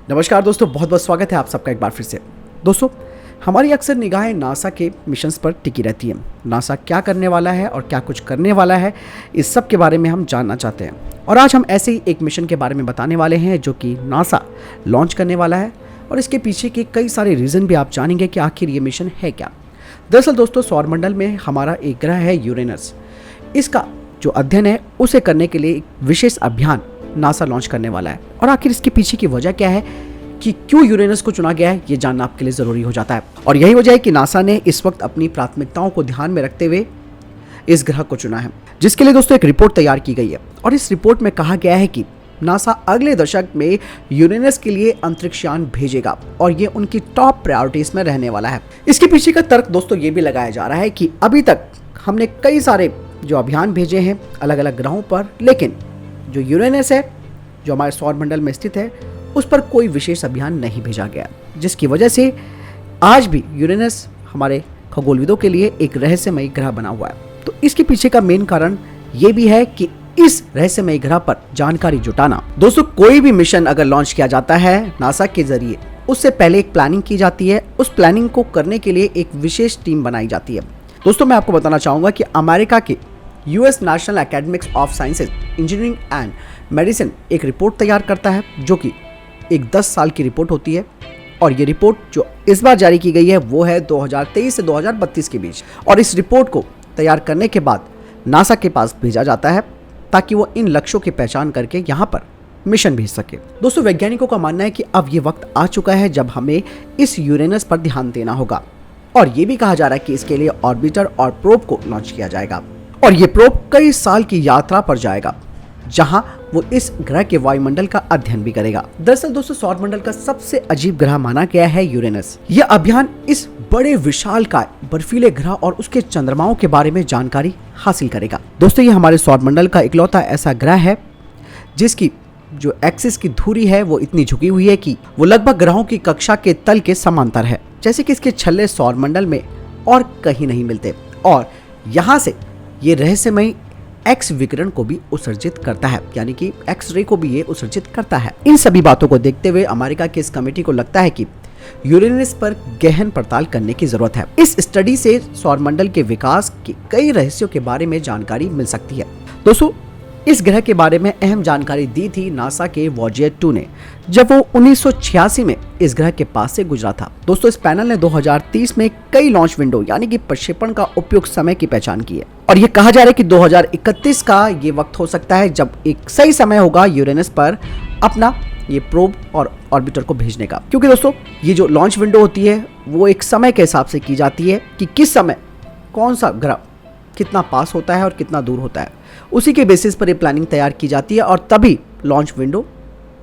नमस्कार दोस्तों, बहुत बहुत स्वागत है आप सबका एक बार फिर से। दोस्तों, हमारी अक्सर निगाहें नासा के मिशंस पर टिकी रहती हैं। नासा क्या करने वाला है और क्या कुछ करने वाला है, इस सब के बारे में हम जानना चाहते हैं। और आज हम ऐसे ही एक मिशन के बारे में बताने वाले हैं जो कि नासा लॉन्च करने वाला है, और इसके पीछे के कई सारे रीज़न भी आप जानेंगे कि आखिर ये मिशन है क्या। दरअसल दोस्तों, सौरमंडल में हमारा एक ग्रह है यूरेनस। इसका जो अध्ययन है उसे करने के लिए एक विशेष अभियान नासा लॉन्च करने वाला है। और आखिर इसके पीछे की वजह क्या है कि क्यों यूरेनस को चुना गया है, ये जानना आपके लिए ज़रूरी हो जाता है। और यही वजह है कि नासा ने इस वक्त अपनी प्राथमिकताओं को ध्यान में रखते हुए इस ग्रह को चुना है, जिसके लिए दोस्तों एक रिपोर्ट तैयार की गई है। और इस रिपोर्ट में कहा गया है कि नासा अगले दशक में यूरेनस के लिए अंतरिक्ष यान भेजेगा और ये उनकी टॉप प्रायोरिटीज में रहने वाला है। इसके पीछे का तर्क दोस्तों ये भी लगाया जा रहा है कि अभी तक हमने कई सारे जो अभियान भेजे हैं अलग अलग ग्रहों पर, लेकिन जो यूरेनस है जो हमारे सौरमंडल में स्थित है उस पर कोई विशेष अभियान नहीं भेजा गया, जिसकी वजह से आज भी यूरेनस हमारे खगोलविदों के लिए एक रहस्यमयी ग्रह बना हुआ है। तो इसके पीछे का मेन कारण ये भी है कि इस रहस्यमयी ग्रह पर जानकारी जुटाना। दोस्तों, कोई भी मिशन अगर लॉन्च किया जाता है नासा के जरिए, उससे पहले एक प्लानिंग की जाती है। उस प्लानिंग को करने के लिए एक विशेष टीम बनाई जाती है। दोस्तों, मैं आपको बताना चाहूँगा कि अमेरिका के US national academics of sciences, engineering and medicine एक रिपोर्ट तैयार करता है, जो कि एक 10 साल की रिपोर्ट होती है। और ये रिपोर्ट जो इस बार जारी की गई है वो है 2023 से 2032 के बीच। और इस रिपोर्ट को तैयार करने के बाद नासा के पास भेजा जाता है ताकि वो इन लक्ष्यों की पहचान करके यहाँ पर मिशन भेज सके। दोस्तों, वैज्ञानिकों का मानना है कि अब ये वक्त आ चुका है जब हमें इस यूरेनस पर ध्यान देना होगा। और ये भी कहा जा रहा है कि इसके लिए ऑर्बिटर और प्रोब को लॉन्च किया जाएगा। और ये प्रोब कई साल की यात्रा पर जाएगा, जहां वो इस ग्रह के वायुमंडल का अध्ययन भी करेगा। दरअसल दोस्तों, सौरमंडल का सबसे अजीब ग्रह माना गया है यूरेनस। यह अभियान इस बड़े विशालकाय बर्फीले ग्रह और उसके चंद्रमाओं के बारे में जानकारी हासिल करेगा। दोस्तों, ये हमारे सौरमंडल का इकलौता ऐसा ग्रह है जिसकी जो एक्सिस की धुरी है वो इतनी झुकी हुई है कि वो लगभग ग्रहों की कक्षा के तल के समांतर है। जैसे कि इसके छल्ले सौरमंडल में और कहीं नहीं मिलते। और यहाँ से ये रहस्यमयी एक्स विकिरण को भी उत्सर्जित करता है, यानी कि एक्स रे को भी ये उत्सर्जित करता है। इन सभी बातों को देखते हुए अमेरिका की इस कमेटी को लगता है कि यूरेनस पर गहन पड़ताल करने की जरूरत है। इस स्टडी से सौरमंडल के विकास के कई रहस्यों के बारे में जानकारी मिल सकती है। दोस्तों, इस ग्रह के बारे में अहम जानकारी दी थी नासा के वॉयेजर 2 ने, जब वो 1986 में इस ग्रह के पास से गुजरा था। दोस्तों, इस पैनल ने 2030 में कई लॉन्च विंडो यानी कि प्रक्षेपण का उपयुक्त समय की पहचान की है। और ये कहा जा रहा है कि 2031 का ये वक्त हो सकता है जब एक सही समय होगा यूरेनस पर अपना ये प्रोब और ऑर्बिटर को भेजने का। क्योंकि दोस्तों, ये जो लॉन्च विंडो होती है वो एक समय के हिसाब से की जाती है कि किस समय कौन सा ग्रह कितना पास होता है और कितना दूर होता है। उसी के बेसिस पर ये प्लानिंग तैयार की जाती है और तभी लॉन्च विंडो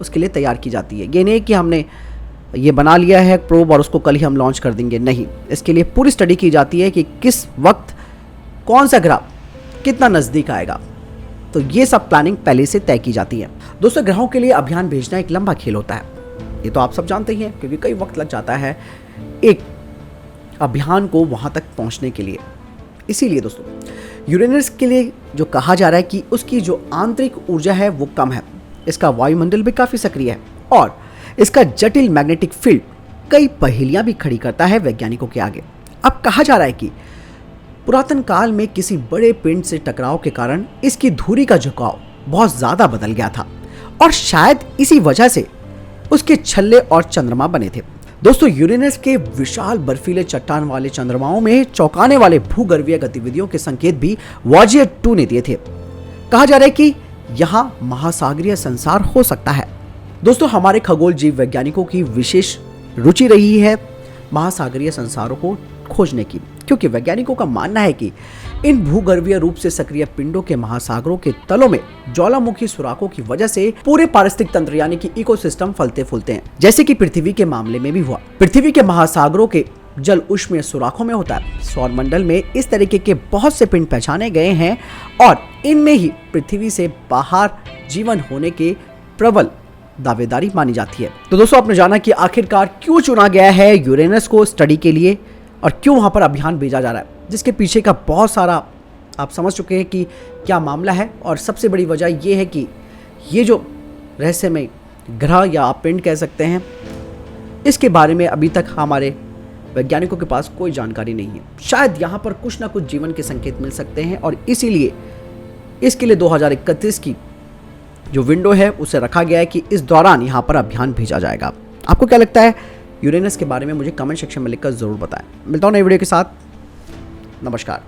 उसके लिए तैयार की जाती है। ये नहीं कि हमने ये बना लिया है प्रोब और उसको कल ही हम लॉन्च कर देंगे, नहीं। इसके लिए पूरी स्टडी की जाती है कि किस वक्त कौन सा ग्रह कितना नज़दीक आएगा। तो ये सब प्लानिंग पहले से तय की जाती है। दोस्तों, ग्रहों के लिए अभियान भेजना एक लंबा खेल होता है, ये तो आप सब जानते ही हैं, क्योंकि कई वक्त लग जाता है एक अभियान को वहाँ तक पहुँचने के लिए। इसीलिए दोस्तों, यूरेनस के लिए जो कहा जा रहा है कि उसकी जो आंतरिक ऊर्जा है वो कम है, इसका वायुमंडल भी काफ़ी सक्रिय है और इसका जटिल मैग्नेटिक फील्ड कई पहेलियां भी खड़ी करता है वैज्ञानिकों के आगे। अब कहा जा रहा है कि पुरातन काल में किसी बड़े पिंड से टकराव के कारण इसकी धुरी का झुकाव बहुत ज़्यादा बदल गया था और शायद इसी वजह से उसके छल्ले और चंद्रमा बने थे। दोस्तों, यूरेनस के विशाल बर्फीले चट्टान वाले चंद्रमाओं में चौंकाने वाले भूगर्भीय गतिविधियों के संकेत भी वॉयेजर 2 ने दिए थे। कहा जा रहा है कि यहाँ महासागरीय संसार हो सकता है। दोस्तों, हमारे खगोल जीव वैज्ञानिकों की विशेष रुचि रही है महासागरीय संसारों को खोजने की, क्योंकि वैज्ञानिकों का मानना है कि इन भूगर्भीय रूप से सक्रिय पिंडों के महासागरों के तलों में ज्वालामुखी सुराखों की वजह से पूरे पारिस्थितिक तंत्र यानी कि इकोसिस्टम फलते फूलते हैं, जैसे कि पृथ्वी के मामले में भी हुआ। पृथ्वी के महासागरों के जल उष्मीय सुराखों में होता है। सौरमंडल में इस तरीके के बहुत से पिंड पहचाने गए हैं और इनमें ही पृथ्वी से बाहर जीवन होने के प्रबल दावेदारी मानी जाती है। तो दोस्तों, आपने जाना कि आखिरकार क्यों चुना गया है यूरेनस को स्टडी के लिए और क्यों वहां पर अभियान भेजा जा रहा है, जिसके पीछे का बहुत सारा आप समझ चुके हैं कि क्या मामला है। और सबसे बड़ी वजह यह है कि ये जो रहस्यमय ग्रह या आप पिंड कह सकते हैं इसके बारे में अभी तक हमारे वैज्ञानिकों के पास कोई जानकारी नहीं है। शायद यहाँ पर कुछ ना कुछ जीवन के संकेत मिल सकते हैं और इसीलिए इसके लिए 2031 की जो विंडो है उसे रखा गया है कि इस दौरान यहाँ पर अभियान भेजा जाएगा। आपको क्या लगता है यूरेनस के बारे में? मुझे कमेंट सेक्शन में लिखकर ज़रूर बताएं। मिलता हूँ नई वीडियो के साथ। नमस्कार।